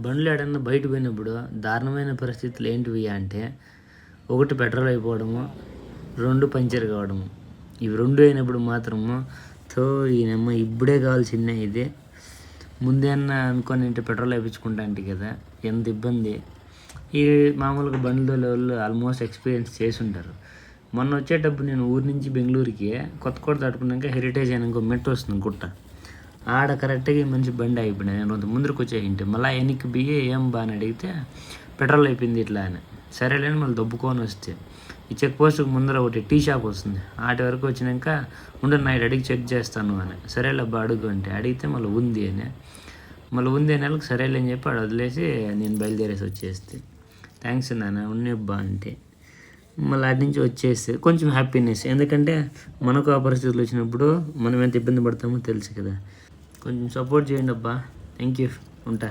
బండ్లు ఏడన్నా బయట పోయినప్పుడు దారుణమైన పరిస్థితులు ఏంటివి అంటే, ఒకటి పెట్రోల్ అయిపోవడము, 2 పంచర్ కావడము. ఇవి 2 అయినప్పుడు మాత్రము ఈయనమ్మ ఇప్పుడే కావాలి చిన్న ఇది ముందే అన్న అనుకొని పెట్రోల్ వేయించుకుంటా అంటే కదా, ఎంత ఇబ్బంది. ఈ మామూలుగా బండ్లు వాళ్ళు ఆల్మోస్ట్ ఎక్స్పీరియన్స్ చేసి ఉంటారు. మొన్న వచ్చేటప్పుడు నేను ఊరి నుంచి బెంగళూరుకి కొత్త దాటుకున్నాక హెరిటేజ్ అని ఇంకో మెట్రో వస్తుంది గుట్ట, ఆడ కరెక్ట్గా మంచి బండి అయిపోయినాయి. నేను కొంత ముందరికి వచ్చేసింటే మళ్ళీ వెనక్కి బియ్యి ఏం బాగా అడిగితే పెట్రోల్ అయిపోయింది ఇట్లా అని. సరేలేని మళ్ళీ దొబ్బుకొని వస్తే ఈ చెక్ పోస్ట్కి ముందర ఒకటి టీ షాప్ వస్తుంది, వాటి వరకు వచ్చినాక ఉండు నైట్ అడిగి చెక్ చేస్తాను అని. సరేలే అబ్బా అడుగు అంటే అడిగితే మళ్ళీ ఉంది అని నెలకు సరేలే అని చెప్పి ఆడ వదిలేసి నేను బయలుదేరేసి వచ్చేస్తే థ్యాంక్స్ నాన్న ఉన్నబ్బా అంటే మళ్ళీ అటు నుంచి వచ్చేస్తే కొంచెం హ్యాపీనెస్. ఎందుకంటే మనకు ఆ పరిస్థితులు వచ్చినప్పుడు మనం ఎంత ఇబ్బంది పడతామో తెలుసు కదా. కొంచెం సపోర్ట్ చేయండి అబ్బా. థ్యాంక్ యూ, ఉంటా.